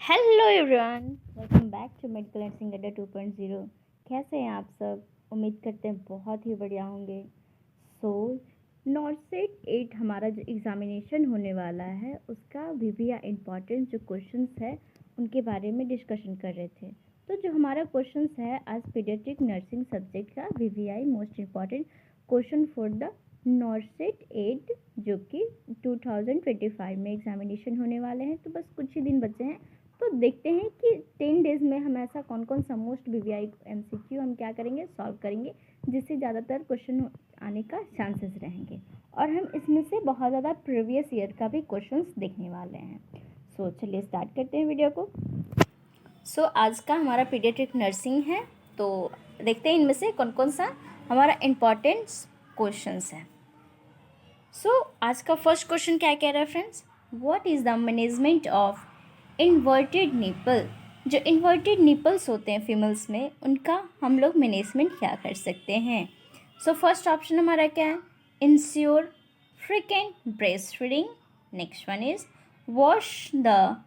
Hello everyone, welcome back to medical nursing अड्डा 2.0। कैसे हैं आप सब? उम्मीद करते हैं बहुत ही बढ़िया होंगे। नॉर्सेट 8 हमारा जो एग्ज़ामिनेशन होने वाला है उसका वीवीआई इम्पॉर्टेंट जो क्वेश्चंस है उनके बारे में डिस्कशन कर रहे थे। तो जो हमारा क्वेश्चंस है आज पीडियाट्रिक नर्सिंग सब्जेक्ट का VVI most important question for the नॉर्सेट 8 जो कि 2025 में एग्ज़ामिनेशन होने वाले हैं। तो बस कुछ ही दिन बचे हैं, तो देखते हैं कि 10 डेज़ में हम ऐसा कौन कौन सा मोस्ट वीवीआई एमसीक्यू हम क्या करेंगे, सॉल्व करेंगे, जिससे ज़्यादातर क्वेश्चन आने का चांसेस रहेंगे। और हम इसमें से बहुत ज़्यादा प्रीवियस ईयर का भी क्वेश्चंस देखने वाले हैं। चलिए स्टार्ट करते हैं वीडियो को। आज का हमारा पीडियाट्रिक नर्सिंग है, तो देखते हैं इनमें से कौन कौन सा हमारा इम्पॉर्टेंट क्वेश्चंस है। आज का फर्स्ट क्वेश्चन क्या कह रहा है friends? What is the management of inverted nipple? जो इन्वर्टेड निपल्स होते हैं फीमेल्स में, उनका हम लोग मैनेजमेंट क्या कर सकते हैं? फर्स्ट ऑप्शन हमारा क्या है? Ensure frequent breast feeding. Next one is wash the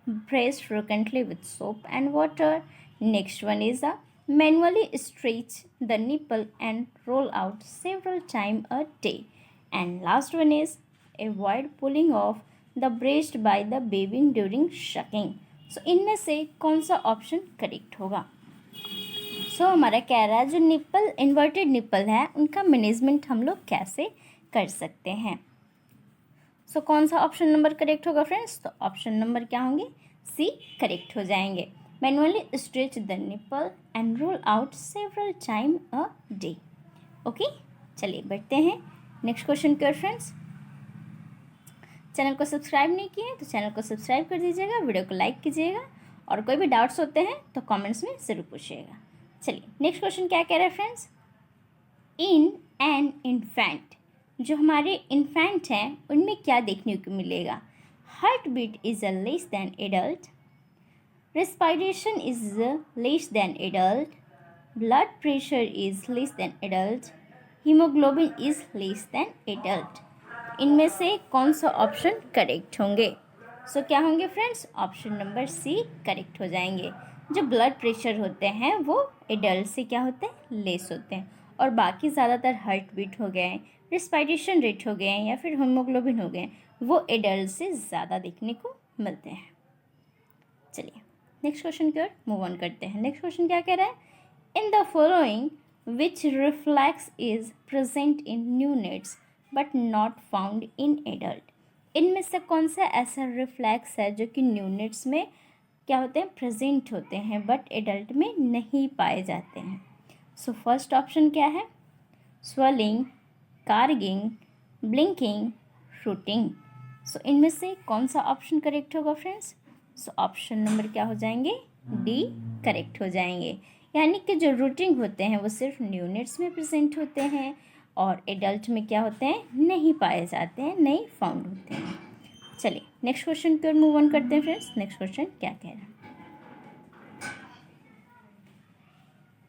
breast frequently with soap and water. Next one is the manually stretch the nipple and roll out several time a day. And last one is avoid pulling off the breast by the baby during sucking. इनमें से कौन सा option correct होगा? हमारा कह रहा है जो निपल इन्वर्टेड निपल है उनका मैनेजमेंट हम लोग कैसे कर सकते हैं। कौन सा ऑप्शन नंबर करेक्ट होगा फ्रेंड्स? तो ऑप्शन नंबर क्या होंगे? सी करेक्ट हो जाएंगे। Manually stretch the nipple and roll out several time a day. Okay, चलिए बढ़ते हैं नेक्स्ट क्वेश्चन की ओर फ्रेंड्स। चैनल को सब्सक्राइब नहीं किए तो चैनल को सब्सक्राइब कर दीजिएगा, वीडियो को लाइक कीजिएगा और कोई भी डाउट्स होते हैं तो कमेंट्स में ज़रूर पूछिएगा। चलिए नेक्स्ट क्वेश्चन क्या कह रहा है फ्रेंड्स? इन एन इन्फेंट, जो हमारे इन्फेंट हैं उनमें क्या देखने को मिलेगा? Heart beat is less than adult, respiration is less than adult, blood pressure is less than adult, haemoglobin is less than adult. इनमें से कौन सा ऑप्शन करेक्ट होंगे? क्या होंगे friends? Option number C correct हो जाएंगे। जो ब्लड प्रेशर होते हैं वो एडल्ट से क्या होते हैं? लेस होते हैं, और बाकी ज़्यादातर हार्ट बीट हो गए, रेस्पिरेशन रेट हो गए या फिर हीमोग्लोबिन हो गए, वो एडल्ट से ज़्यादा देखने को मिलते हैं। चलिए नेक्स्ट क्वेश्चन की ओर मूव ऑन करते हैं। नेक्स्ट क्वेश्चन क्या कह रहा है? In the following which reflex is present in neonates but not found in adult? इनमें से कौन सा ऐसा रिफ्लेक्स है जो कि न्यूनेट्स में क्या होते हैं? प्रेजेंट होते हैं बट एडल्ट में नहीं पाए जाते हैं। फर्स्ट ऑप्शन क्या है? Swelling, caking, blinking, fruiting. इनमें से कौन सा ऑप्शन करेक्ट होगा फ्रेंड्स? ऑप्शन नंबर क्या हो जाएंगे? डी करेक्ट हो जाएंगे। यानी कि जो रूटिंग होते हैं वो सिर्फ न्यूनेट्स में प्रेजेंट होते हैं और एडल्ट में क्या होते हैं? नहीं पाए जाते हैं, नहीं फाउंड होते हैं। चलिए नेक्स्ट क्वेश्चन की ओर मूव ऑन करते हैं फ्रेंड्स। नेक्स्ट क्वेश्चन क्या कह रहा है?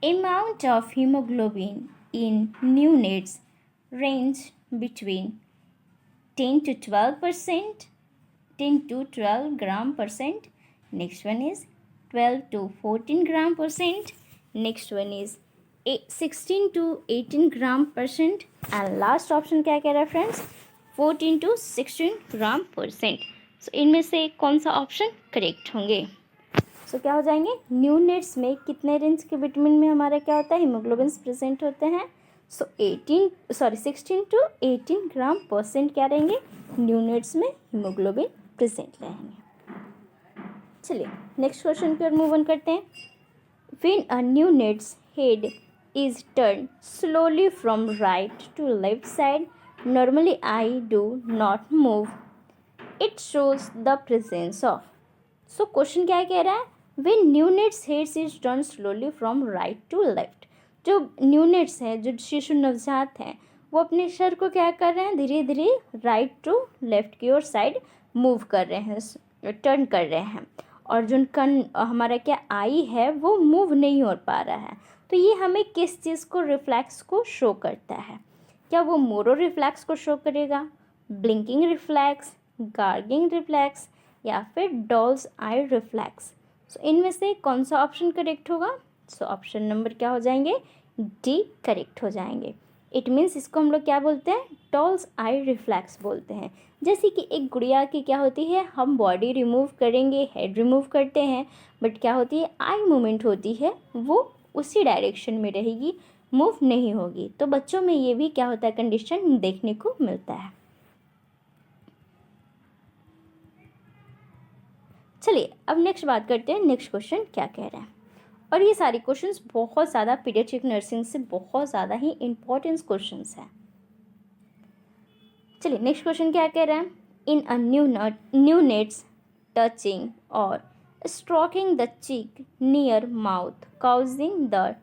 Amount of hemoglobin in neonates range between 10 to 12%, 10 to 12 gram percent. Next one is 12 to 14 gram percent. Next one is 16 to 18 gram percent. And last option क्या कह रहा है फ्रेंड्स? 14 to 16 gram percent. इनमें से कौन सा ऑप्शन करेक्ट होंगे? क्या हो जाएंगे? न्यूनेट्स में कितने रेंज के विटामिन में हमारा क्या होता है? हीमोग्लोबिन प्रेजेंट होते हैं। 16 to 18 ग्राम परसेंट क्या रहेंगे? न्यूनेट्स में हीमोग्लोबिन प्रेजेंट रहेंगे। चलिए नेक्स्ट क्वेश्चन की ओर मूव ऑन करते हैं। When a neonates head is turn slowly from right to left side, normally eye do not move, it shows the presence of. Question क्या कह रहा है? When neonates heads is turned slowly from right to left, जो neonates है, जो शिशु नवजात हैं, वो अपने सर को क्या कर रहे हैं? धीरे धीरे राइट टू लेफ्ट की ओर साइड मूव कर रहे हैं, टर्न कर रहे हैं, और जो हमारा क्या आई है वो मूव नहीं हो पा रहा है। तो ये हमें किस चीज़ को, रिफ्लेक्स को शो करता है? क्या वो मोरो रिफ्लेक्स को शो करेगा, ब्लिंकिंग रिफ्लेक्स, गार्गिंग रिफ्लेक्स, या फिर डॉल्स आई रिफ्लेक्स? सो इनमें से कौन सा ऑप्शन करेक्ट होगा? सो ऑप्शन नंबर क्या हो जाएंगे? डी करेक्ट हो जाएंगे। इट मीन्स इसको हम लोग क्या बोलते हैं? डॉल्स आई रिफ्लेक्स बोलते हैं। जैसे कि एक गुड़िया की क्या होती है, हम बॉडी रिमूव करेंगे, हेड रिमूव करते हैं, बट क्या होती है, आई मूवमेंट होती है, वो उसी डायरेक्शन में रहेगी, मूव नहीं होगी। तो बच्चों में ये भी क्या होता है, कंडीशन देखने को मिलता है। चलिए अब नेक्स्ट बात करते हैं, नेक्स्ट क्वेश्चन क्या कह रहे हैं। और ये सारे क्वेश्चंस बहुत ज़्यादा पीडियाट्रिक नर्सिंग से बहुत ज़्यादा ही इम्पोर्टेंट क्वेश्चंस हैं। चलिए नेक्स्ट क्वेश्चन क्या कह रहे हैं। इन अ न्यू नेट्स टचिंग और stroking the cheek near mouth causing the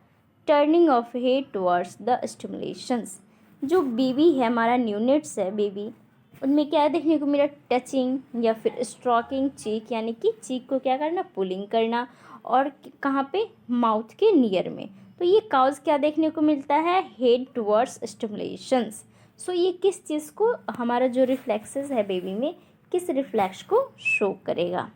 turning of head towards the stimulations. जो बेबी है हमारा, न्यू नेट्स है बेबी, उनमें क्या देखने को मिला, टचिंग या फिर स्ट्रोकिंग चीक, यानी कि चीक को क्या करना, पुलिंग करना, और कहाँ पे, माउथ के नियर में। तो ये काउज क्या देखने को मिलता है, हेड टुवर्ड्स स्टिमुलेशंस। सो ये किस चीज़ को, हमारा जो रिफ्लेक्सेस है बेबी में, किस रिफ्लेक्स को शो करेगा।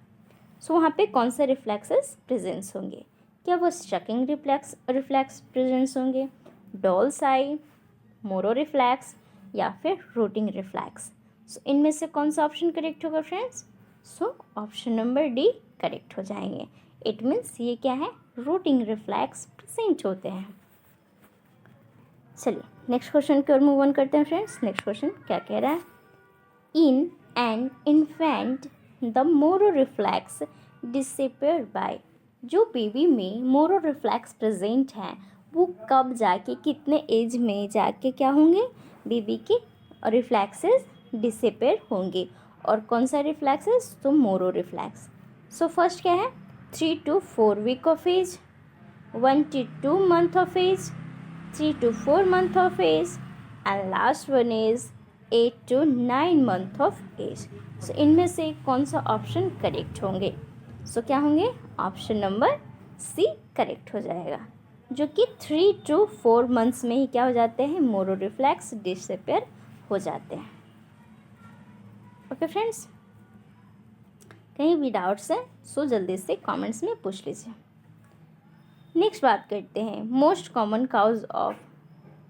सो वहाँ पे कौन से रिफ्लेक्सेस प्रेजेंस होंगे? क्या वो स्टकिंग रिफ्लेक्स प्रेजेंस होंगे, डॉल्स आई, मोरो रिफ्लेक्स, या फिर रूटिंग रिफ्लेक्स। सो इनमें से कौन सा ऑप्शन करेक्ट होगा friends? So option number D correct हो जाएंगे। इट मीन्स ये क्या है, रूटिंग रिफ्लेक्स प्रेजेंट होते हैं। चलिए नेक्स्ट क्वेश्चन की ओर मूव ऑन करते हैं फ्रेंड्स। नेक्स्ट क्वेश्चन क्या कह रहा है। In an infant the Moro reflex disappear by. जो बेबी में मोरो रिफ्लेक्स प्रेजेंट हैं वो कब जाके, कितने एज में जाके क्या होंगे, बेबी के रिफ्लेक्सेस डिसअपीयर होंगे। और कौन सा रिफ्लेक्सेस? तो मोरो रिफ्लेक्स। सो फर्स्ट क्या है, 3 to 4 week of age, 1 to 2 month of age, 3 to 4 month of age, and last one is 8 to 9 month of age. सो इनमें से कौन सा ऑप्शन करेक्ट होंगे? सो क्या होंगे, ऑप्शन नंबर सी करेक्ट हो जाएगा, जो कि 3 to 4 months में ही क्या हो जाते हैं, मोरो रिफ्लेक्स डिसअपीयर हो जाते हैं। ओके फ्रेंड्स, कहीं भी डाउट्स है सो जल्दी से कमेंट्स में पूछ लीजिए। नेक्स्ट बात करते हैं, most common cause of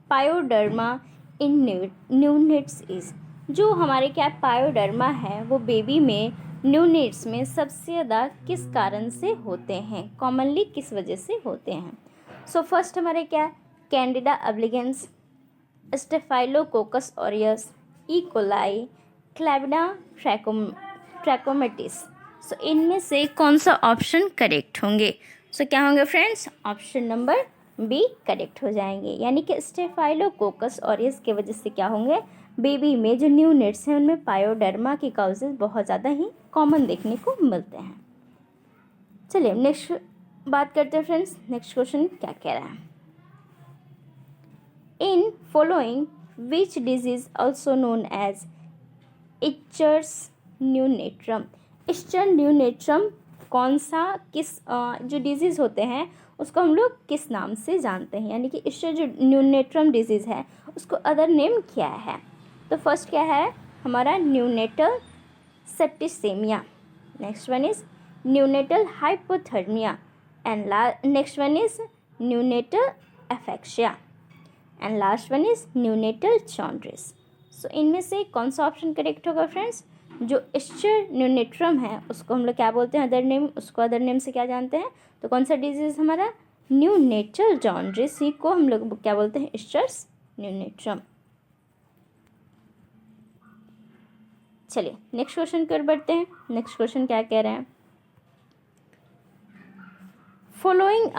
pyoderma in neonates is. जो हमारे क्या पायोडर्मा है वो बेबी में न्यूनेट्स में सबसे ज़्यादा किस कारण से होते हैं, कॉमनली किस वजह से होते हैं। सो फर्स्ट हमारे क्या, candida albicans, staphylococcus aureus, E coli, chlamydia trachomatis. So इनमें से कौन सा ऑप्शन करेक्ट होंगे? सो क्या होंगे friends, option number B correct हो जाएंगे, यानी कि स्टेफाइलोकोकस ऑरियस की वजह से क्या होंगे, बेबी में जो न्यू नेट्स हैं उनमें पायोडर्मा की काउजेज बहुत ज़्यादा ही कॉमन देखने को मिलते हैं। चलिए नेक्स्ट बात करते हैं फ्रेंड्स, नेक्स्ट क्वेश्चन क्या कह रहा है। In following which disease also known as icterus neonatorum. इच्चर न्यूनेट्रम कौन सा, किस जो डिजीज़ होते हैं उसको हम लोग किस नाम से जानते हैं, यानी कि इच्चर जो न्यूनेट्रम डिजीज़ है उसको अदर नेम क्या है। तो फर्स्ट क्या है हमारा, neonatal septicaemia, next one is neonatal hypothermia, and next one is neonatal asphyxia, and last one is neonatal jaundice. So इनमें से कौन सा ऑप्शन करेक्ट होगा फ्रेंड्स? जो इच्चर न्यूनेट्रम है उसको हम लोग क्या बोलते हैं, अदर नेम, उसको अदर नेम से क्या जानते हैं, तो कौन सा डिजीज़ हमारा, न्यूनेटल जॉन्डिस, ही को हम लोग क्या बोलते हैं, इच्चर्स न्यूनेट्रम। चलिए नेक्स्ट क्वेश्चन की ओर बढ़ते हैं। नेक्स्ट क्वेश्चन क्या कह रहे हैं, following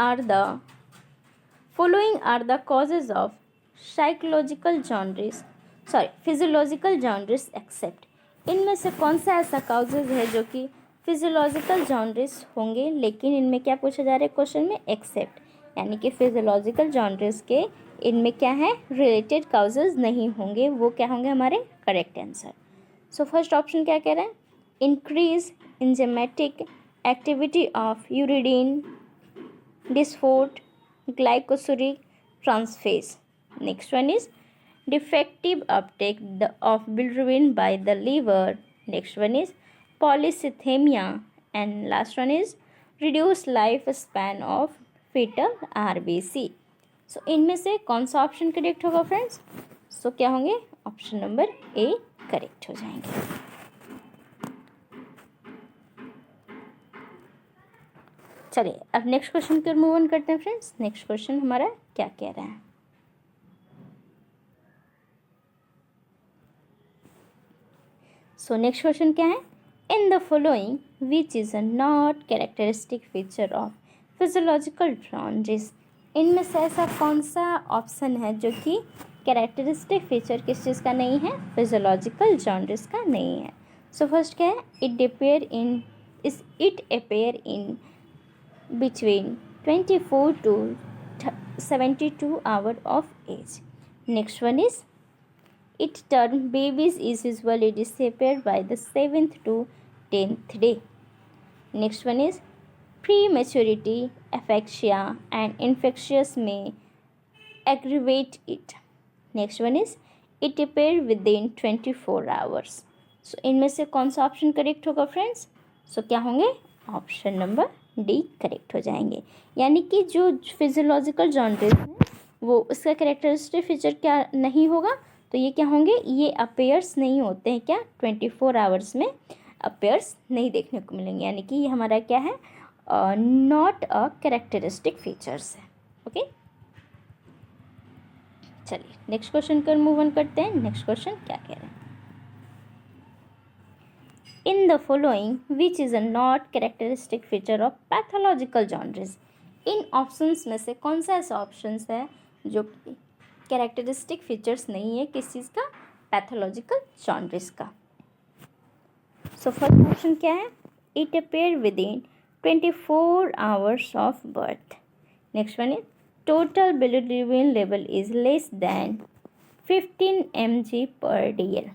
are the causes of psychological jaundice, physiological jaundice except. इनमें से कौन सा ऐसा काउजेज है जो कि फिजियोलॉजिकल जॉन्डिस होंगे, लेकिन इनमें क्या पूछा जा रहा है क्वेश्चन में, एक्सेप्ट, यानी कि फिजियोलॉजिकल जॉन्डिस के इनमें क्या है, रिलेटेड काउजेज नहीं होंगे, वो क्या होंगे हमारे correct answer. So first option क्या कह रहे हैं, increase enzymatic activity of uridine diphosphate glucuronic transferase, next one is defective uptake of bilirubin by the liver, next one is polycythemia, and last one is reduce life span of fetal RBC। So इनमें से कौन सा option correct होगा friends? So क्या होंगे? Option number A correct हो जाएंगे। चलिए अब नेक्स्ट क्वेश्चन की ओर मूव ऑन करते हैं फ्रेंड्स। नेक्स्ट क्वेश्चन हमारा क्या कह रहा है? सो नेक्स्ट क्वेश्चन क्या है? In the following which is a not characteristic feature of physiological jaundice. इनमें से ऐसा कौन सा ऑप्शन है जो कि कैरेक्टरिस्टिक फीचर किस चीज़ का नहीं है? फिजियोलॉजिकल जॉन्डिस का नहीं है। सो फर्स्ट क्या है? It appear in between 24 to 72 hours of age. Next one is it term babies is usually disappear by the 7th to 10th day. Next one is prematurity, aphasia and infectious may aggravate it. Next one is it appear within 24 hours. So इनमें से कौन सा option correct होगा friends? So क्या होंगे? Option number D correct हो जाएंगे। यानी कि जो फिजियोलॉजिकल जॉन्डिस है वो उसका कैरेक्टरिस्टिक फीचर क्या नहीं होगा? तो ये क्या होंगे? ये अपेयर्स नहीं होते हैं क्या? 24 आवर्स में अपेयर्स नहीं देखने को मिलेंगे। यानी कि ये हमारा क्या है? नॉट अ कैरेक्टरिस्टिक फीचर्स है। ओके, चलिए नेक्स्ट क्वेश्चन कर मूव ऑन करते हैं। नेक्स्ट क्वेश्चन क्या कह रहे हैं? इन the following which is a not characteristic feature of pathological jaundice. In options में से कौन सा ऐसा ऑप्शंस है जो कैरेक्टरिस्टिक फीचर्स नहीं है किस चीज़ का? पैथोलॉजिकल जॉन्डिस का। सो फर्स्ट ऑप्शन क्या है? It appear with in 24 hours of birth. Next one is total bilirubin level is less then 15 mg per dl.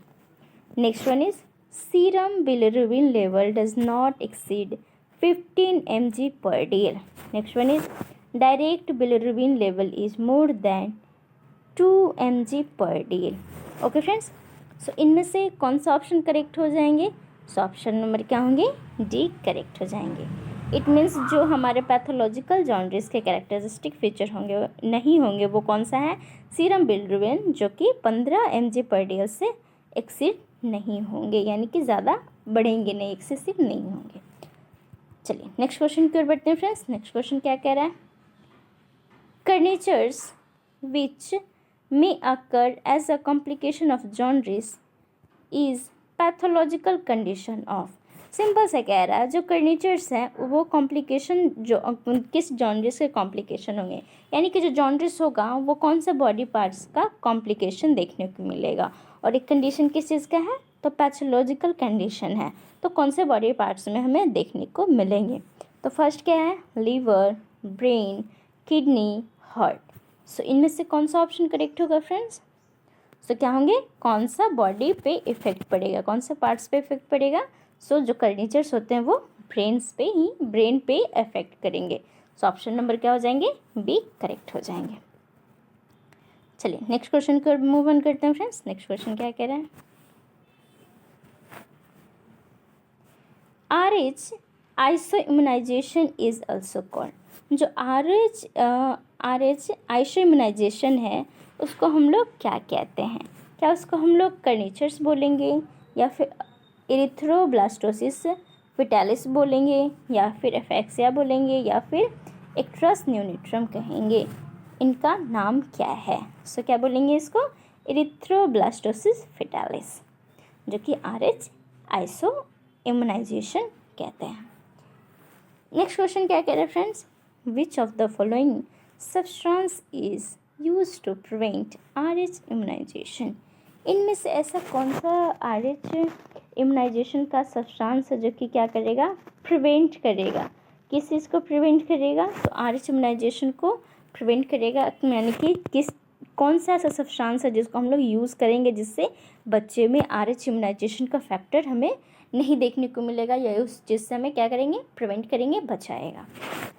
Next one is serum bilirubin level does not exceed 15 mg per dl. Next one is direct bilirubin level is more than 2 mg per dl. Okay friends, so इनमें से कौन सा option correct हो जाएंगे? सो option number क्या होंगे? D correct हो जाएंगे। इट मीन्स जो हमारे पैथोलॉजिकल जॉन्डिस के कैरेक्टरिस्टिक फीचर होंगे नहीं होंगे वो कौन सा है? सीरम बिलिरुबिन जो कि 15 mg पर डीएल से एक्सीड नहीं होंगे, यानी कि ज़्यादा बढ़ेंगे नहीं, एक्सेसिव नहीं होंगे। चलिए नेक्स्ट क्वेश्चन की ओर बढ़ते हैं फ्रेंड्स। नेक्स्ट क्वेश्चन क्या कह रहा है? Kernicterus which may occur as a complication of jaundice is pathological condition of. Simple से कह रहा है जो कर्नेचर्स हैं वो कॉम्प्लिकेशन जो किस जॉन्डिस के कॉम्प्लिकेशन होंगे, यानी कि जो जॉन्डिस होगा वो कौन सा बॉडी पार्ट्स का कॉम्प्लिकेशन देखने को मिलेगा। और एक कंडीशन किस चीज़ का है? तो पैथोलॉजिकल कंडीशन है, तो कौन से बॉडी पार्ट्स में हमें देखने को मिलेंगे? तो फर्स्ट क्या है? Liver, brain, kidney, heart. So इनमें से कौन सा ऑप्शन करेक्ट होगा फ्रेंड्स? सो क्या होंगे? कौन सा बॉडी पे इफेक्ट पड़ेगा, कौन से पार्ट्स पे इफेक्ट पड़ेगा? सो जो कर्नेचर्स होते हैं वो ब्रेन पे इफेक्ट करेंगे। सो ऑप्शन नंबर क्या हो जाएंगे? बी करेक्ट हो जाएंगे। चलिए नेक्स्ट क्वेश्चन को मूव ऑन करते हैं फ्रेंड्स। नेक्स्ट क्वेश्चन क्या कह रहा है? RH isoimmunisation is also called. जो RH आइसोइम्यूनाइजेशन है उसको हम लोग क्या कहते हैं? क्या उसको हम लोग कर्नेचर्स बोलेंगे, या फिर इरिथ्रोब्लास्टोसिस फिटालिस बोलेंगे, या फिर एफेक्सिया बोलेंगे, या फिर एक्ट्रस न्यूनिट्रम कहेंगे? इनका नाम क्या है? सो क्या बोलेंगे इसको? इरिथ्रोब्लास्टोसिस फिटालिस, जो कि RH आइसोइम्यूनाइजेशन कहते हैं। नेक्स्ट क्वेश्चन क्या कह रहे हैं friends? Which of the following substance is use to prevent RH immunisation. इनमें से ऐसा कौन सा RH इम्यूनाइजेशन का सब्सटेंस है जो कि क्या करेगा? प्रिवेंट करेगा। किस चीज़ को प्रिवेंट करेगा? तो RH इम्यूनाइजेशन को प्रिवेंट करेगा, यानी कि कौन सा ऐसा सब्सटेंस है जिसको हम लोग यूज़ करेंगे जिससे बच्चे में RH इम्यूनाइजेशन का फैक्टर हमें नहीं देखने को मिलेगा, या उस चीज़ से हमें क्या करेंगे? प्रिवेंट करेंगे, बचाएगा।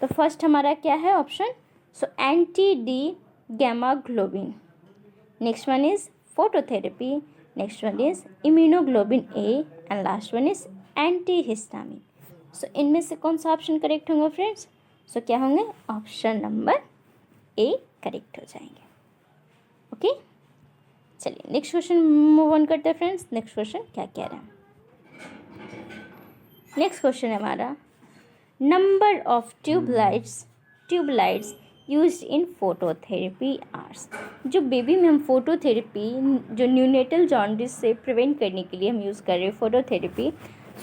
तो फर्स्ट हमारा क्या है option? So anti D gamma globulin. Next one is phototherapy. Next one is immunoglobulin A, and last one is antihistamine. So इनमें से कौन सा ऑप्शन करेक्ट होंगे फ्रेंड्स? सो क्या होंगे? ऑप्शन नंबर ए करेक्ट हो जाएंगे। ओके, चलिए नेक्स्ट क्वेश्चन मूव ऑन करते हैं फ्रेंड्स। नेक्स्ट क्वेश्चन क्या कह रहा है? नेक्स्ट क्वेश्चन है हमारा, number of tubelights used in phototherapy are. जो बेबी में हम फोटोथेरेपी, जो न्यूनेटल जॉन्डिस से प्रिवेंट करने के लिए हम यूज़ कर रहे हैं फोटोथेरेपी,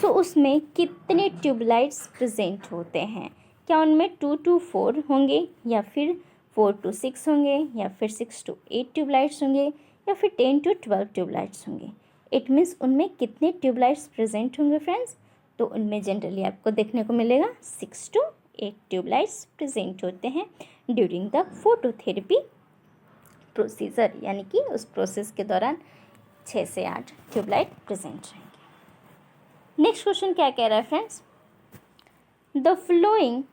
सो उसमें कितने ट्यूबलाइट्स प्रेजेंट होते हैं? क्या उनमें 2 to 4 होंगे, या फिर 4 to 6 होंगे, या फिर 6 to 8 ट्यूबलाइट्स होंगे, या फिर 10 to 12 ट्यूबलाइट्स होंगे? इट मीन्स उनमें कितने ट्यूबलाइट्स प्रेजेंट होंगे फ्रेंड्स? तो उनमें जनरली आपको देखने को मिलेगा 6 to 8 ट्यूबलाइट्स प्रेजेंट होते हैं ड्यूरिंग द फोटोथेरेपी प्रोसीजर, यानी कि उस प्रोसेस के दौरान 6 से 8 ट्यूबलाइट प्रेजेंट रहेंगे। नेक्स्ट क्वेश्चन क्या कह रहा है friends? The flowing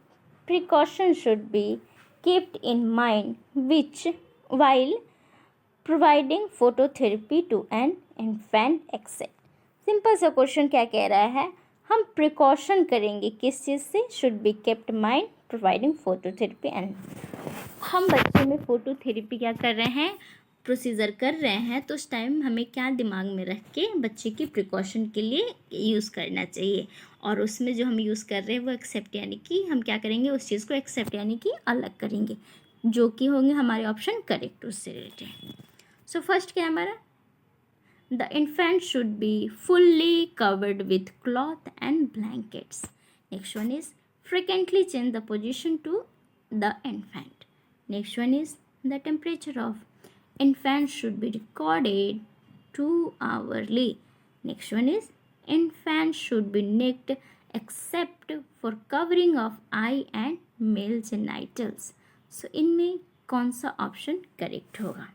precaution should be kept in mind which while providing phototherapy to an infant except। Simple सा क्वेश्चन क्या कह रहा है? हम प्रिकॉशन करेंगे किस चीज़ से? Should be kept mind providing phototherapy and. हम बच्चे में फोटोथेरेपी क्या कर रहे हैं? प्रोसीजर कर रहे हैं, तो उस टाइम हमें क्या दिमाग में रख के बच्चे की प्रिकॉशन के लिए यूज़ करना चाहिए, और उसमें जो हम यूज़ कर रहे हैं वो एक्सेप्ट, यानी कि हम क्या करेंगे? उस चीज़ को एक्सेप्ट यानी कि अलग करेंगे, जो कि होंगे हमारे ऑप्शन करेक्ट उससे रिलेटेड। सो फर्स्ट क्या है हमारा? The infant should be fully covered with cloth and blankets. Next one is frequently change the position to the infant. Next one is the temperature of infant should be recorded 2 hourly. Next one is infant should be naked except for covering of eye and male genitals. So इनमें कौन सा option correct होगा?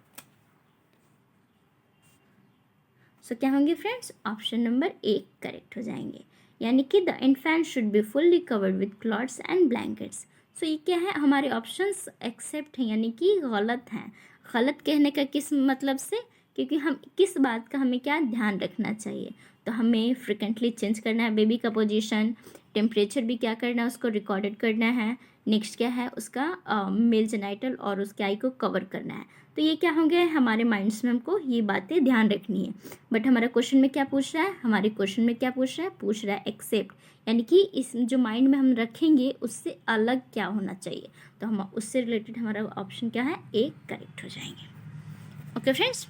So क्या होंगे friends? Option number A correct हो जाएंगे, यानी कि the infant should be fully covered with clothes and blankets. So ये क्या है? हमारे ऑप्शंस एक्सेप्ट हैं, यानी कि गलत हैं। गलत कहने का किस मतलब से? क्योंकि हम किस बात का हमें क्या ध्यान रखना चाहिए? तो हमें फ्रिक्वेंटली चेंज करना है बेबी का पोजीशन, टेम्परेचर भी क्या करना है? उसको रिकॉर्डेड करना है। नेक्स्ट क्या है? उसका मेल जेनाइटल और उसके आई को कवर करना है। तो ये क्या होंगे? हमारे माइंड्स में हमको ये बातें ध्यान रखनी है। बट हमारा क्वेश्चन में क्या पूछ रहा है? हमारे क्वेश्चन में क्या पूछ रहा है? पूछ रहा है एक्सेप्ट, यानी कि इस जो माइंड में हम रखेंगे उससे अलग क्या होना चाहिए। तो हम उससे रिलेटेड हमारा ऑप्शन क्या है? ए करेक्ट हो जाएंगे। ओके फ्रेंड्स,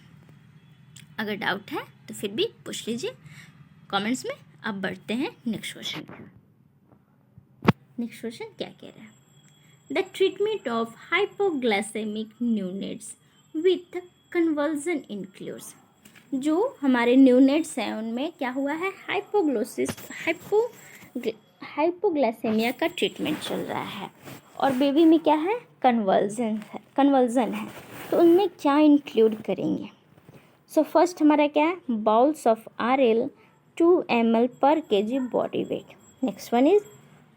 अगर डाउट है तो फिर भी पूछ लीजिए कमेंट्स में। अब बढ़ते हैं नेक्स्ट क्वेश्चन पर। नेक्स्ट क्वेश्चन क्या कह रहा है? The treatment of hypoglycemic neonates with conversion includes. जो हमारे न्यूनेट्स हैं उनमें क्या हुआ है? हाइपोग्लाइसेमिया का ट्रीटमेंट चल रहा है, और बेबी में क्या है? कन्वर्जन है। तो उनमें क्या इंक्लूड करेंगे? सो फर्स्ट हमारा क्या है? Bowls of RL 2 ml per kg body weight. Next one is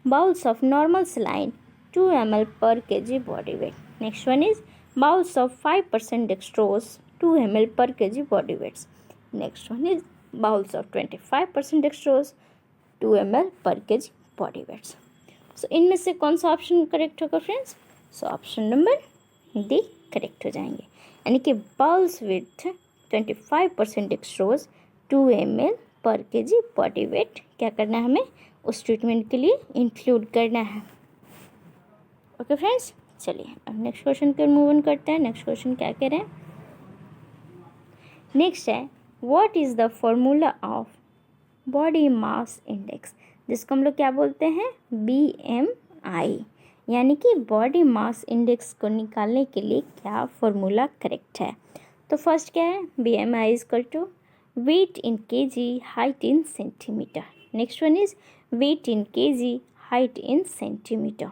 bowls of normal saline 2 ml per kg body weight. Next one is bowls of 5% dextrose 2 ml per kg body weights. Next one is bowls of 25% dextrose 2 ml per kg body weights. So इनमें से कौन सा option correct होगा friends? So option number D correct हो जाएंगे, यानी कि bowls with 25% dextrose 2 ml पर kg बॉडी वेट क्या करना है? हमें उस ट्रीटमेंट के लिए इंक्लूड करना है। ओके फ्रेंड्स, चलिए अब नेक्स्ट क्वेश्चन के मूव ऑन करते हैं। नेक्स्ट क्वेश्चन क्या कह रहे हैं? नेक्स्ट है what is the formula of body mass index, जिसको हम लोग क्या बोलते हैं? BMI, यानी कि बॉडी मास इंडेक्स को निकालने के लिए क्या फॉर्मूला करेक्ट है? तो फर्स्ट क्या है? BMI is equal to weight in kg height in centimetre. Next one is weight in kg height in centimetre.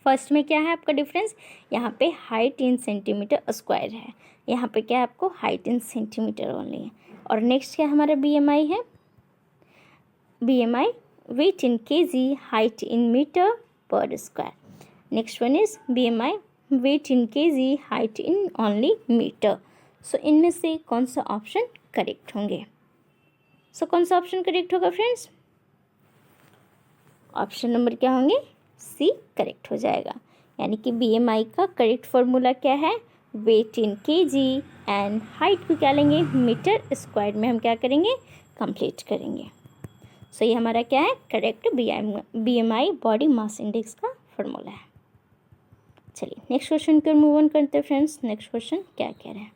First में क्या है आपका डिफरेंस? यहाँ पे हाइट इन सेंटीमीटर स्क्वायर है, यहाँ पे क्या है आपको? हाइट इन सेंटीमीटर ओनली है। और नेक्स्ट क्या हमारा BMI है? BMI weight in kg height in metre per square. Next one is BMI weight in kg height in only metre. So इनमें से कौन सा ऑप्शन करेक्ट होंगे? सो कौन सा ऑप्शन करेक्ट होगा फ्रेंड्स? ऑप्शन नंबर क्या होंगे, सी करेक्ट हो जाएगा। यानी कि BMI का करेक्ट फॉर्मूला क्या है, weight in kg and height को क्या लेंगे, मीटर स्क्वायर में हम क्या करेंगे, कंप्लीट करेंगे। सो ये हमारा क्या है, correct BMI body mass index का फॉर्मूला है। चलिए नेक्स्ट क्वेश्चन की ओर मूव ऑन करते हैं फ्रेंड्स। नेक्स्ट क्वेश्चन क्या कह रहे हैं,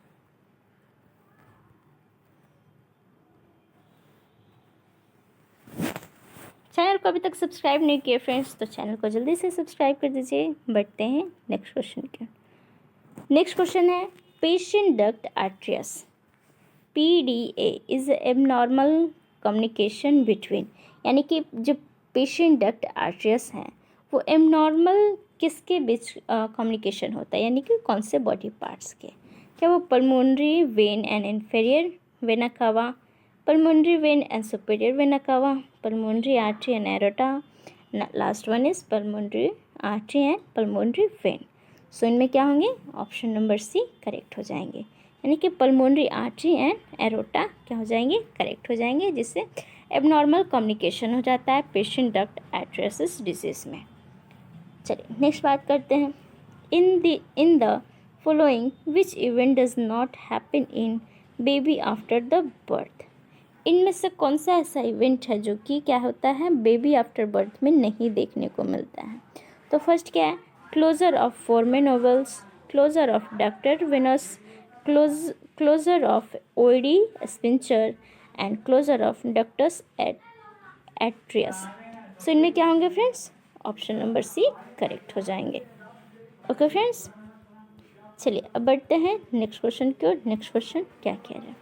चैनल को अभी तक सब्सक्राइब नहीं किए फ्रेंड्स तो चैनल को जल्दी से सब्सक्राइब कर दीजिए। बढ़ते हैं नेक्स्ट क्वेश्चन के। नेक्स्ट क्वेश्चन है, patient duct arteriosus PDA is abnormal communication between, यानी कि जो पेशिएंट डक्ट आर्टरियस हैं वो एबनॉर्मल किसके बीच कम्युनिकेशन होता है, यानी कि कौन से बॉडी पार्ट्स के, क्या वो pulmonary vein and inferior vena cava, pulmonary vein and superior vena cava, pulmonary artery and aorta, last one is pulmonary artery and pulmonary vein। सो इनमें क्या होंगे, ऑप्शन नंबर सी करेक्ट हो जाएंगे, यानी कि pulmonary artery and aorta क्या हो जाएंगे, करेक्ट हो जाएंगे, जिससे एबनॉर्मल कम्युनिकेशन हो जाता है पेशिएंट डक्ट आर्टरियोसिस डिजीज में। चलिए नेक्स्ट बात करते हैं, इन the following which event does not happen in baby after the birth, इनमें से कौन सा ऐसा इवेंट है जो कि क्या होता है, बेबी आफ्टर बर्थ में नहीं देखने को मिलता है। तो फर्स्ट क्या है, closure of foramen ovalis, closure of ductus venosus, closure of Oddi sphincter and closure of ductus arteriosus. So इनमें क्या होंगे friends, option number C correct हो जाएंगे। ओके फ्रेंड्स, चलिए अब बढ़ते हैं नेक्स्ट क्वेश्चन की ओर। नेक्स्ट क्वेश्चन क्या कह रहे हैं,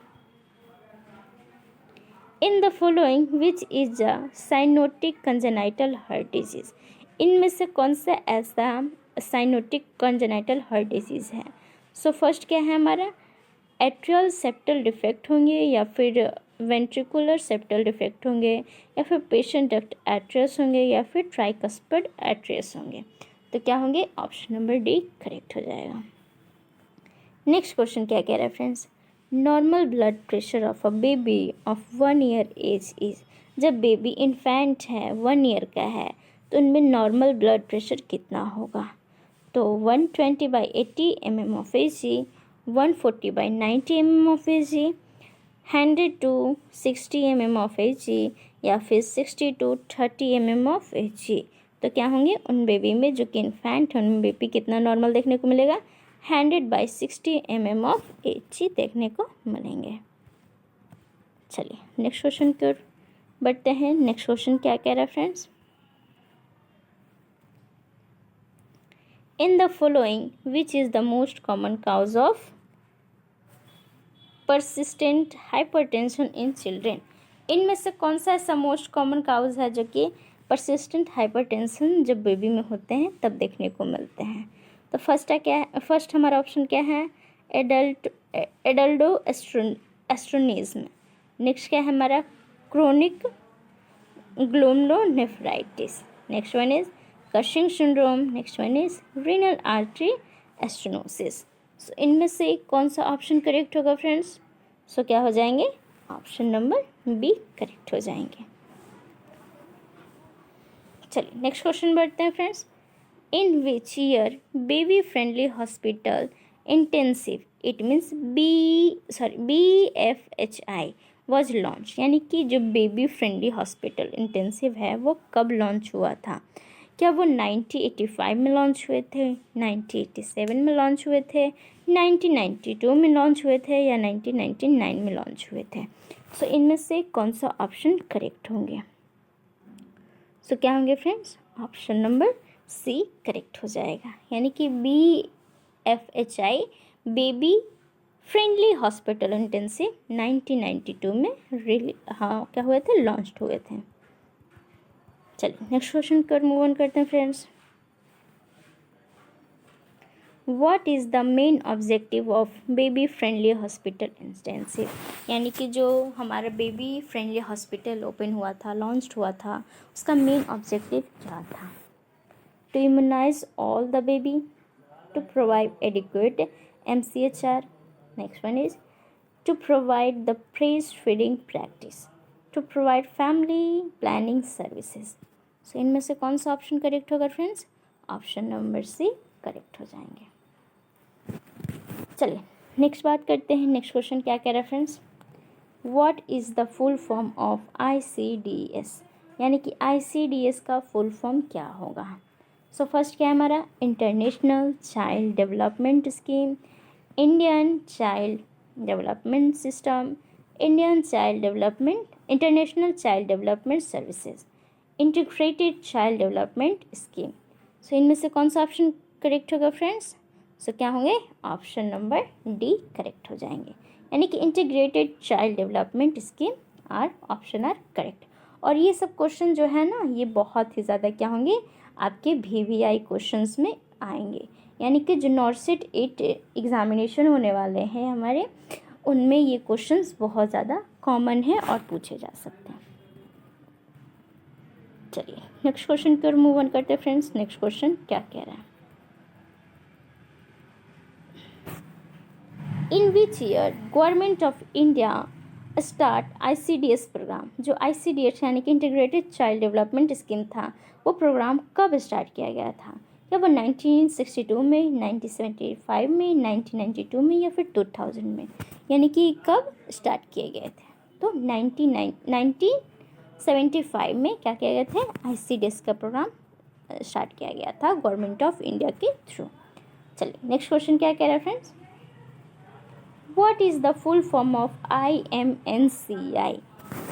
इन the following which is a cyanotic congenital heart disease, इनमें से कौन सा ऐसा साइनोटिक कंजेनाइटल हार्ट डिजीज है। सो फर्स्ट क्या है हमारा, एट्रियल सेप्टल डिफेक्ट होंगे, या फिर वेंट्रिकुलर सेप्टल डिफेक्ट होंगे, या फिर पेशिएंट डक्ट एट्रियस होंगे, या फिर ट्राइकस्पिड एट्रियस होंगे। तो क्या होंगे, ऑप्शन नंबर डी करेक्ट हो जाएगा। नेक्स्ट क्वेश्चन क्या कह रहा है friends, normal blood pressure of a baby of 1 year age is, जब बेबी इन्फेंट है 1 ईयर का है तो उनमें नॉर्मल ब्लड प्रेशर कितना होगा। तो 120/80 mm of Hg, 140/90 mm of Hg, 100 to 60 mm of Hg, या फिर 60 to 30 mm of Hg। तो क्या होंगे, उन बेबी में जो कि इन्फेंट है उनमें बेबी कितना नॉर्मल देखने को मिलेगा, 100/60 mm ऑफ Hg देखने को मिलेंगे। चलिए नेक्स्ट क्वेश्चन की ओर बढ़ते हैं। नेक्स्ट क्वेश्चन क्या कह रहा है friends, in the following which is the most common cause of persistent hypertension in children, इनमें से कौन सा ऐसा मोस्ट कॉमन काउज है जो कि परसिस्टेंट हाइपरटेंशन जब बेबी में होते हैं तब देखने को मिलते हैं। तो फर्स्ट है क्या है, फर्स्ट हमारा ऑप्शन क्या है, एडल्टो एस्ट्रोनिज्म। नेक्स्ट क्या है हमारा, chronic glomerulonephritis. Next one is Cushing syndrome. Next one is renal artery stenosis. So इनमें से कौन सा ऑप्शन करेक्ट होगा फ्रेंड्स, सो क्या हो जाएंगे, ऑप्शन नंबर बी करेक्ट हो जाएंगे। चलिए नेक्स्ट क्वेश्चन बढ़ते हैं friends, in which year baby friendly hospital intensive, it means BFHI was launch, यानी कि जो बेबी फ्रेंडली हॉस्पिटल इंटेंसिव है वो कब लॉन्च हुआ था। क्या वो 1985 में लॉन्च हुए थे, 1987 में लॉन्च हुए थे, 1992 में लॉन्च हुए थे, या 1999 में लॉन्च हुए थे। सो इनमें से कौन सा ऑप्शन करेक्ट होंगे, सो क्या होंगे friends, option number C correct हो जाएगा, यानी कि BFHI baby friendly hospital intensive 1992 में क्या हुए थे, लॉन्च हुए थे। चलिए नेक्स्ट क्वेश्चन कर मूव ऑन करते हैं friends, what is the main objective of baby friendly hospital intensive, यानी कि जो हमारा बेबी फ्रेंडली हॉस्पिटल ओपन हुआ था, लॉन्च हुआ था, उसका मेन ऑब्जेक्टिव क्या था। To immunise all the baby, to provide adequate MCHR, next one is to provide the breastfeeding practice, to provide family planning services। So इनमें से कौन सा ऑप्शन करेक्ट होगा friends? Option number C correct हो जाएंगे। चलिए नेक्स्ट बात करते हैं। नेक्स्ट क्वेश्चन क्या कह रहा है friends? What is the full form of ICDS, यानी कि ICDS का फुल फॉर्म क्या होगा? सो फर्स्ट क्या है हमारा? International child development scheme, Indian child development system, Indian child development, international child development services, integrated child development scheme. So इनमें से कौन सा ऑप्शन करेक्ट होगा फ्रेंड्स? सो क्या होंगे? ऑप्शन नंबर डी करेक्ट हो जाएंगे, यानी कि integrated child development scheme are option are correct. और ये सब क्वेश्चन जो है ना, ये बहुत ही ज़्यादा क्या होंगे? आपके VVI क्वेश्चंस में आएंगे, यानी कि जो नॉर्सेट 8 एग्जामिनेशन होने वाले हैं हमारे, उनमें ये क्वेश्चंस बहुत ज़्यादा कॉमन है और पूछे जा सकते हैं। चलिए नेक्स्ट क्वेश्चन की ओर मूव ऑन करते हैं फ्रेंड्स। नेक्स्ट क्वेश्चन क्या कह रहा है? In which year government of India start ICDS programme? जो ICDS यानी कि इंटीग्रेटेड चाइल्ड डेवलपमेंट स्कीम था, वो प्रोग्राम कब स्टार्ट किया गया था? क्या वो 1962 में, 1975 में, 1992 में या फिर 2000 में? यानी कि कब स्टार्ट किए गए थे? तो 1975 में क्या किया गया था? ICDS का प्रोग्राम स्टार्ट किया गया था गवर्नमेंट ऑफ इंडिया के थ्रू। चलिए नेक्स्ट क्वेश्चन क्या कह रहा है friends? What is the full form of IMNCI,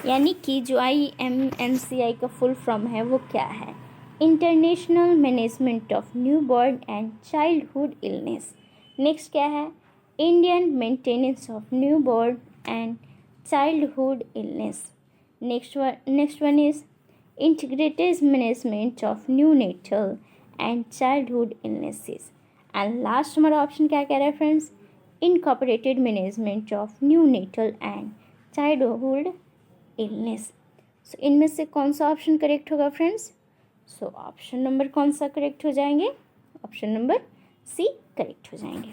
यानी कि जो IMNCI का फुल फॉर्म है वो क्या है? International management of newborn and childhood illness. Next क्या है? Indian maintenance of newborn and childhood illness. Next one is integrated management of neonatal and childhood illnesses. And last हमारा option क्या कह रहा है friends? Incorporated management of neonatal and childhood illness. So इनमें से कौन सा option correct होगा फ्रेंड्स? सो ऑप्शन नंबर कौन सा करेक्ट हो जाएंगे? ऑप्शन नंबर सी करेक्ट हो जाएंगे।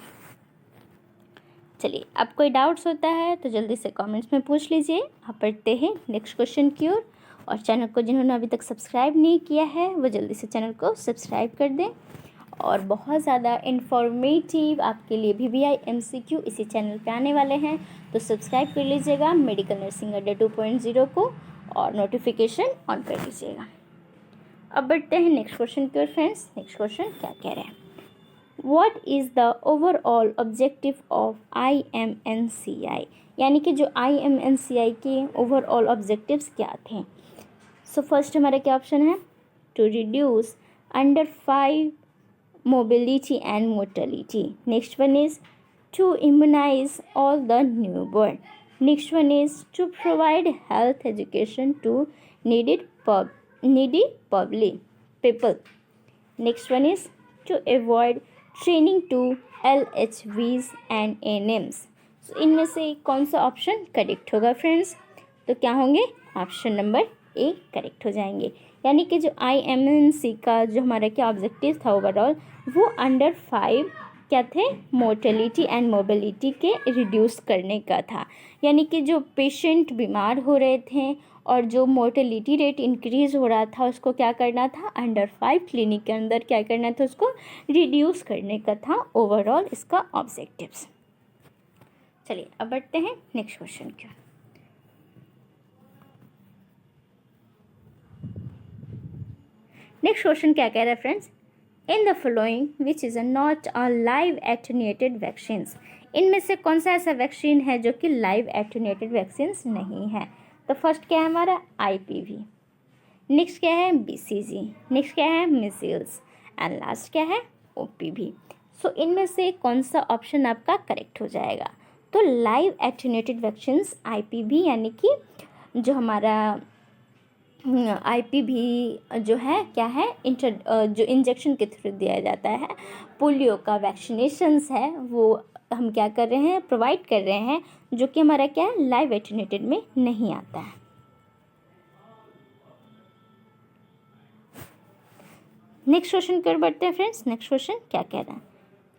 चलिए अब कोई डाउट्स होता है तो जल्दी से कमेंट्स में पूछ लीजिए। आप पढ़ते हैं नेक्स्ट क्वेश्चन की ओर। और चैनल को जिन्होंने अभी तक सब्सक्राइब नहीं किया है वो जल्दी से चैनल को सब्सक्राइब कर दें। और बहुत ज़्यादा इन्फॉर्मेटिव आपके लिए VVI MCQ इसी चैनल पे आने वाले हैं, तो सब्सक्राइब कर लीजिएगा मेडिकल नर्सिंग अड्डा 2.0 को और नोटिफिकेशन ऑन कर लीजिएगा। अब बढ़ते हैं नेक्स्ट क्वेश्चन की ओर फ्रेंड्स। नेक्स्ट क्वेश्चन क्या कह रहे हैं? What is the overall objective of IMNCI, यानी कि जो IMNCI के ओवरऑल ऑब्जेक्टिव्स क्या थे? सो फर्स्ट हमारा क्या ऑप्शन है? To reduce under 5 mobility and mortality. Next one is to immunize all the newborn. Next one is to provide health education to needy people. Next one is to avoid training to LHVs and ANMs. So इनमें से कौन सा option correct होगा friends? तो क्या होंगे? Option number A correct हो जाएंगे, यानी कि जो IMNC का जो हमारा क्या ऑब्जेक्टिव था ओवरऑल, वो अंडर 5 क्या थे? मोर्टेलिटी एंड मोबिलिटी के रिड्यूस करने का था, यानी कि जो पेशेंट बीमार हो रहे थे और जो मोर्टेलिटी रेट इंक्रीज़ हो रहा था उसको क्या करना था? अंडर 5 क्लिनिक के अंदर क्या करना था? उसको रिड्यूस करने का था ओवरऑल इसका ऑब्जेक्टिव्स। चलिए अब बढ़ते हैं नेक्स्ट क्वेश्चन की। नेक्स्ट क्वेश्चन क्या कह रहा है friends? In the following which is not a live attenuated vaccines. इनमें से कौन सा ऐसा वैक्सीन है जो कि लाइव एटेन्यूएटेड वैक्सीन्स नहीं है? तो फर्स्ट क्या है हमारा? IPV। नेक्स्ट क्या है? BCG। नेक्स्ट क्या है? मीजल्स। एंड लास्ट क्या है? OPV। सो इनमें से कौन सा ऑप्शन आपका करेक्ट हो जाएगा? तो लाइव एटेन्यूएटेड वैक्सीन्स IPV, यानी कि जो हमारा IPV जो है क्या है? जो इंजेक्शन के थ्रू दिया जाता है, पोलियो का वैक्सीनेशंस है वो हम क्या कर रहे हैं? प्रोवाइड कर रहे हैं, जो कि हमारा क्या है? लाइव एटेन्यूएटेड में नहीं आता है। नेक्स्ट क्वेश्चन कर बढ़ते हैं फ्रेंड्स। नेक्स्ट क्वेश्चन क्या कह रहा है?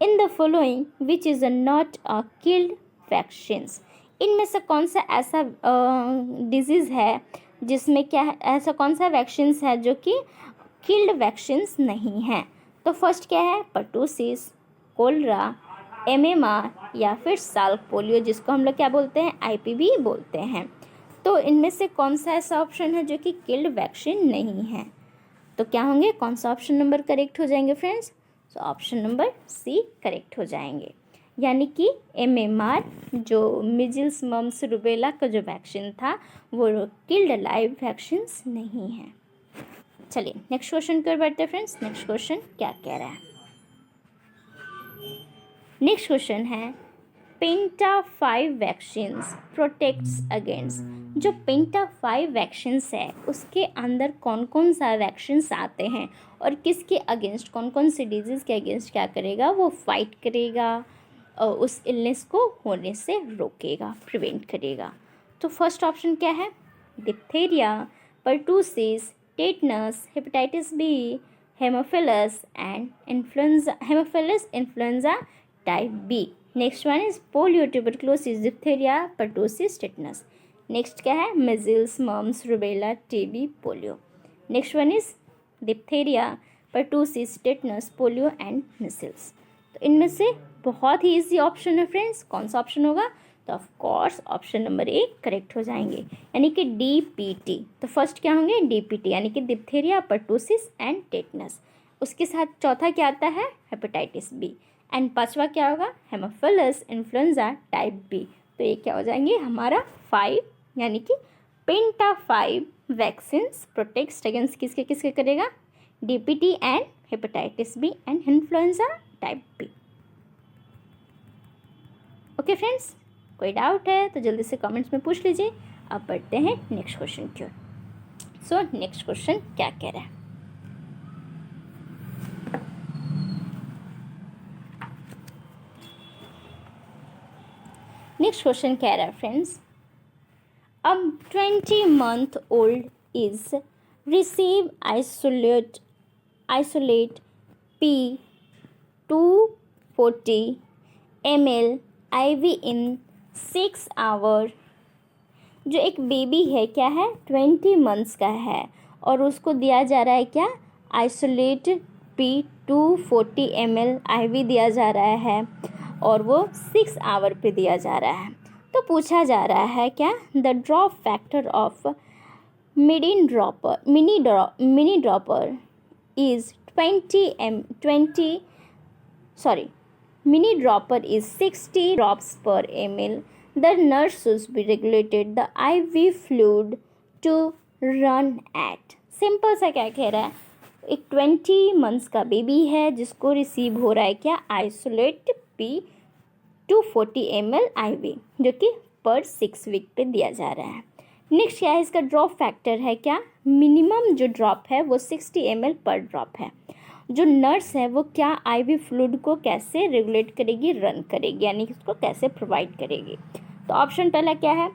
In the following which is not a killed vaccines. इनमें से कौन सा ऐसा डिजीज़ है जिसमें क्या है? ऐसा कौन सा वैक्सीन्स है जो कि किल्ड वैक्सीन्स नहीं हैं। तो फर्स्ट क्या है, पर्टूसिस, कोलरा, एमएमआर या फिर साल्क पोलियो, जिसको हम लोग क्या बोलते हैं, आईपीवी बोलते हैं। तो इनमें से कौन सा ऐसा ऑप्शन है जो कि किल्ड वैक्सीन नहीं है? तो क्या होंगे, कौन सा ऑप्शन नंबर करेक्ट हो जाएंगे फ्रेंड्स? तो ऑप्शन नंबर सी करेक्ट हो जाएंगे, यानी कि एमएमआर जो मिजिल्स, मम्स, रुबेला का जो वैक्सीन था वो किल्ड लाइव वैक्सीन्स नहीं है। चलिए नेक्स्ट क्वेश्चन की ओर बढ़ते हैं फ्रेंड्स। नेक्स्ट क्वेश्चन क्या कह रहा है? नेक्स्ट क्वेश्चन है पेंटा 5 वैक्सीन्स प्रोटेक्ट्स अगेंस्ट। जो पेंटा 5 वैक्सीन्स है उसके अंदर कौन कौन सा वैक्सीन्स आते हैं और किसके अगेंस्ट, कौन कौन सी डिजीज़ के अगेंस्ट क्या करेगा, वो फाइट करेगा और उस इलनेस को होने से रोकेगा, प्रिवेंट करेगा। तो फर्स्ट ऑप्शन क्या है, diphtheria, pertussis, tetanus, hepatitis B, haemophilus and influenza, haemophilus influenza type B. Next one is polio, tuberculosis, diphtheria, pertussis, tetanus. Next क्या है, measles, mumps, rubella, TB, polio. Next one is diphtheria, pertussis, tetanus, polio and measles. तो इनमें से बहुत ही easy option है friends, कौन सा ऑप्शन होगा? तो of course option number A correct हो जाएंगे, यानी कि डीपीटी। तो फर्स्ट क्या होंगे, डीपीटी, यानी कि डिप्थेरिया, परटूसिस एंड टेटनस। उसके साथ चौथा क्या आता है, हेपेटाइटिस बी। एंड पांचवा क्या होगा, हेमोफिलस इन्फ्लुएंजा टाइप बी। तो ये क्या हो जाएंगे हमारा 5, यानी कि पेंटा 5 वैक्सीन्स प्रोटेक्ट्स अगेंस्ट किसके किसके करेगा, DPT and hepatitis B and influenza type B. Okay friends, कोई डाउट है तो जल्दी से कमेंट्स में पूछ लीजिए। अब बढ़ते हैं नेक्स्ट क्वेश्चन की ओर। सो नेक्स्ट क्वेश्चन क्या कह रहा है? नेक्स्ट क्वेश्चन कह रहा है फ्रेंड्स, अब 20-month-old is receive isolate P 240 ml IV in 6 hour। जो एक बेबी है क्या है, 20 months का है और उसको दिया जा रहा है क्या, आइसोलेट P 240 ml IV दिया जा रहा है और वो 6 आवर पे दिया जा रहा है। तो पूछा जा रहा है क्या, the drop factor of mini dropper is 60 drops per ml. The nurse should be regulated the IV fluid to run at। Simple सा क्या कह रहा है, एक 20 months का बेबी है जिसको रिसीव हो रहा है क्या, आइसोलेट P 240 ml IV, जो कि पर 6 वीक पे दिया जा रहा है। नेक्स्ट क्या है, इसका ड्रॉप फैक्टर है क्या, मिनिमम जो ड्रॉप है वो 60 ml पर ड्रॉप है। जो नर्स है वो क्या IV फ्लूइड को कैसे रेगुलेट करेगी, रन करेगी, यानी कि उसको कैसे प्रोवाइड करेगी। तो ऑप्शन पहला क्या है,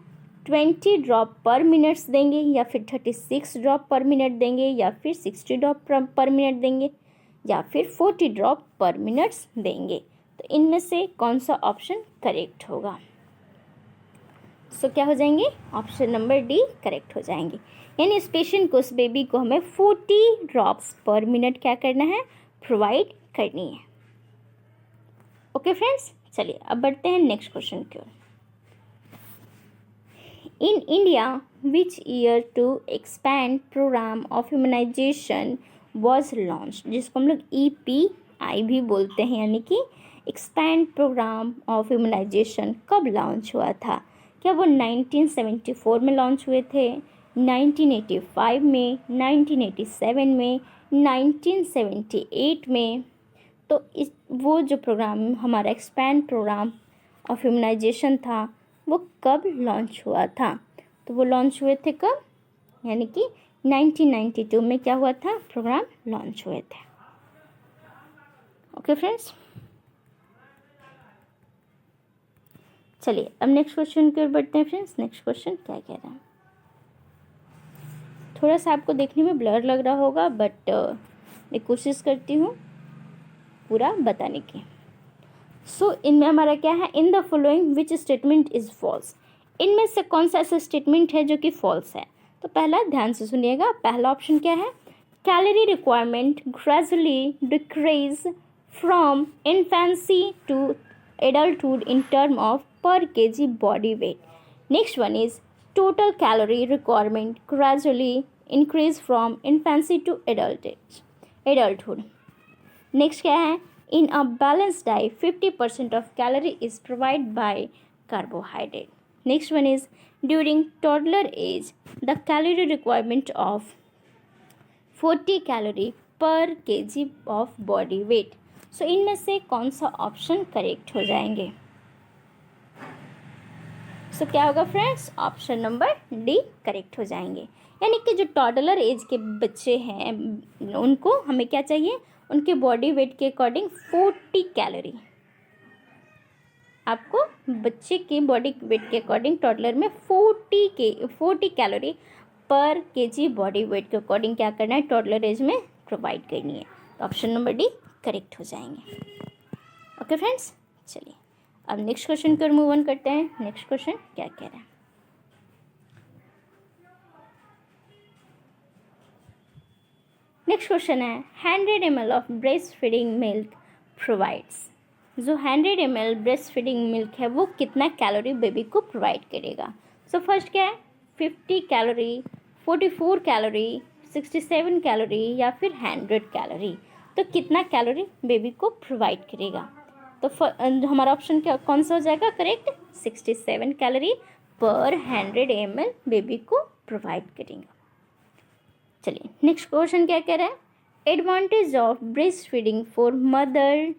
20 ड्रॉप पर मिनट्स देंगे या फिर 36 ड्रॉप पर मिनट देंगे या फिर 60 ड्रॉप पर मिनट देंगे या फिर 40 ड्रॉप पर मिनट्स देंगे। तो इनमें से कौन सा ऑप्शन करेक्ट होगा? सो क्या हो जाएंगे, ऑप्शन नंबर डी करेक्ट हो जाएंगे, यानी इस पेशेंट को, उस बेबी को हमें 40 ड्रॉप्स पर मिनट क्या करना है, प्रोवाइड करनी है। ओके फ्रेंड्स, चलिए अब बढ़ते हैं नेक्स्ट क्वेश्चन की ओर। In India which year to expand program of immunization was launch, जिसको हम लोग EPI भी बोलते हैं, यानी कि एक्सपैंड प्रोग्राम ऑफ इम्यूनाइजेशन कब लॉन्च हुआ था? क्या वो 1974 में लॉन्च हुए थे, 1985 में, 1987 में, 1978 में? तो इस वो जो प्रोग्राम हमारा एक्सपैंड प्रोग्राम ऑफ इम्यूनाइजेशन था वो कब लॉन्च हुआ था? तो वो लॉन्च हुए थे कब, यानी कि 1992 में क्या हुआ था, प्रोग्राम लॉन्च हुए थे। ओके फ्रेंड्स, चलिए अब नेक्स्ट क्वेश्चन की ओर बढ़ते हैं फ्रेंड्स। नेक्स्ट क्वेश्चन क्या कह रहा है, थोड़ा सा आपको देखने में ब्लर लग रहा होगा बट मैं कोशिश करती हूँ पूरा बताने की। सो इनमें हमारा क्या है, in the following which statement is false. इनमें से कौन सा ऐसा स्टेटमेंट है जो कि फॉल्स है? तो पहला ध्यान से सुनिएगा, पहला ऑप्शन क्या है, calorie requirement gradually decrease from infancy to adulthood in terms of per kg body weight. Next one is total calorie requirement gradually increase from infancy to adulthood. Next क्या है? In a balanced diet, 50% of calorie is provided by carbohydrate. Next one is during toddler age, the calorie requirement of 40 calorie per kg of body weight. So इनमें से कौन सा option correct हो जाएंगे? So क्या होगा friends? Option number D correct हो जाएंगे। यानी कि जो टॉडलर एज के बच्चे हैं उनको हमें क्या चाहिए? उनके बॉडी वेट के अकॉर्डिंग 40 कैलोरी, आपको बच्चे के बॉडी वेट के अकॉर्डिंग टॉडलर में 40 कैलोरी पर केजी बॉडी वेट के अकॉर्डिंग क्या करना है? टॉडलर एज में प्रोवाइड करनी है। तो ऑप्शन नंबर डी करेक्ट हो जाएंगे। ओके फ्रेंड्स, चलिए अब नेक्स्ट क्वेश्चन पर मूव ऑन करते हैं। नेक्स्ट क्वेश्चन क्या कह रहा है? नेक्स्ट क्वेश्चन है 100 ml of breast feeding milk provides. जो 100 ml ब्रेस्ट फीडिंग मिल्क है वो कितना कैलोरी बेबी को प्रोवाइड करेगा? सो फर्स्ट क्या है? 50 कैलोरी, 44 कैलोरी, 67 कैलोरी या फिर 100 कैलोरी। तो कितना कैलोरी बेबी को प्रोवाइड करेगा? तो हमारा ऑप्शन क्या कौन सा हो जाएगा करेक्ट? 67 कैलोरी पर 100 ml बेबी को प्रोवाइड करेगा। चलिए नेक्स्ट क्वेश्चन क्या कह रहा है? Advantage of breast feeding for mother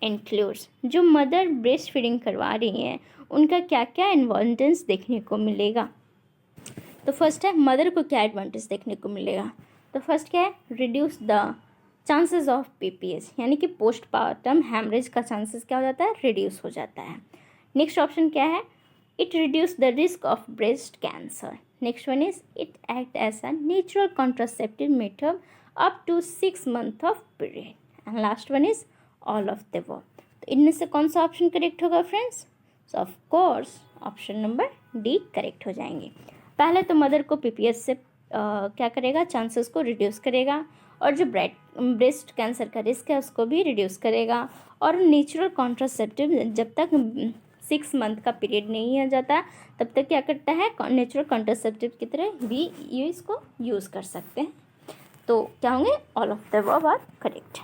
includes. जो मदर ब्रेस्ट फीडिंग करवा रही हैं उनका क्या क्या एडवांटेज देखने को मिलेगा? तो फर्स्ट है मदर को क्या एडवांटेज देखने को मिलेगा? तो फर्स्ट क्या है? Reduce the chances of PPS, यानी कि पोस्टपार्टम हैमरेज का चांसेस क्या हो जाता है? रिड्यूस हो जाता है। नेक्स्ट ऑप्शन क्या है? It reduce the risk of breast cancer. Next one is it act as a natural contraceptive method up to 6 months of period. And last one is all of the above. तो इनमें से कौन सा option correct होगा friends? So of course option number D correct हो जाएंगे। पहले तो मदर को पीपीएस से क्या करेगा? चांसेस को रिड्यूस करेगा, और जो ब्रेस्ट कैंसर का रिस्क है उसको भी रिड्यूस करेगा। और नेचुरल कॉन्ट्रासेप्टिव जब तक 6 month का पीरियड नहीं आ जाता तब तक क्या करता है? नेचुरल कॉन्ट्रासेप्टिव की तरह भी ये इसको यूज़ कर सकते हैं। तो क्या होंगे? All of the above are correct.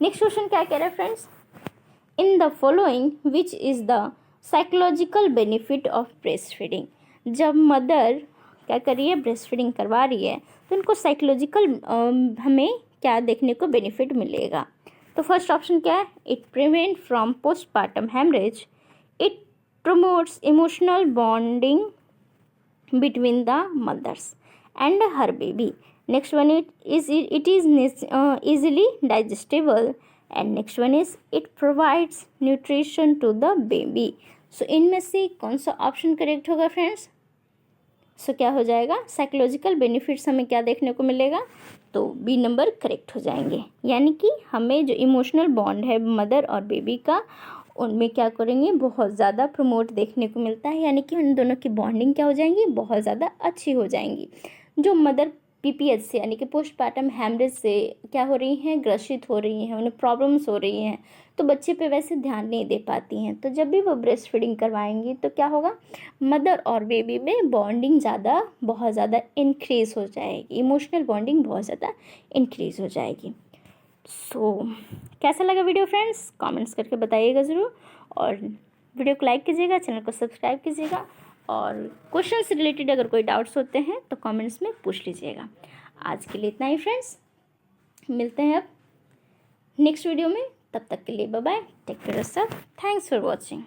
Next question क्या कह रहा है friends? In the following which is the psychological benefit of breast feeding. जब मदर क्या कर रही है? ब्रेस्ट फीडिंग करवा रही है तो उनको साइकोलॉजिकल हमें क्या देखने को बेनिफिट मिलेगा? तो फर्स्ट ऑप्शन क्या है? It prevent from postpartum haemorrhage, it promotes emotional bonding between the mothers and her baby. Next one it is easily digestible, and next one is it provides nutrition to the baby. So इनमें से कौन सा option correct होगा friends? So क्या हो जाएगा? Psychological benefits हमें क्या देखने को मिलेगा? तो बी नंबर करेक्ट हो जाएंगे। यानी कि हमें जो इमोशनल बॉन्ड है मदर और बेबी का उनमें क्या करेंगे? बहुत ज़्यादा प्रमोट देखने को मिलता है, यानी कि उन दोनों की बॉन्डिंग क्या हो जाएंगी? बहुत ज़्यादा अच्छी हो जाएंगी। जो मदर पीपीएच से यानी कि पोस्टपार्टम हैमरेज से क्या हो रही हैं? ग्रसित हो रही हैं, उन्हें प्रॉब्लम्स हो रही हैं, तो बच्चे पे वैसे ध्यान नहीं दे पाती हैं। तो जब भी वो ब्रेस्ट फीडिंग करवाएंगी तो क्या होगा? मदर और बेबी में बॉन्डिंग बहुत ज़्यादा इंक्रीज़ हो जाएगी, इमोशनल बॉन्डिंग बहुत ज़्यादा इंक्रीज़ हो जाएगी। सो कैसा लगा वीडियो फ्रेंड्स? कमेंट्स करके बताइएगा ज़रूर, और वीडियो को लाइक कीजिएगा, चैनल को सब्सक्राइब कीजिएगा, और क्वेश्चन से रिलेटेड अगर कोई डाउट्स होते हैं तो कमेंट्स में पूछ लीजिएगा। आज के लिए इतना ही फ्रेंड्स, मिलते हैं अब नेक्स्ट वीडियो में। तब तक के लिए bye bye, take care of yourself, thanks for watching.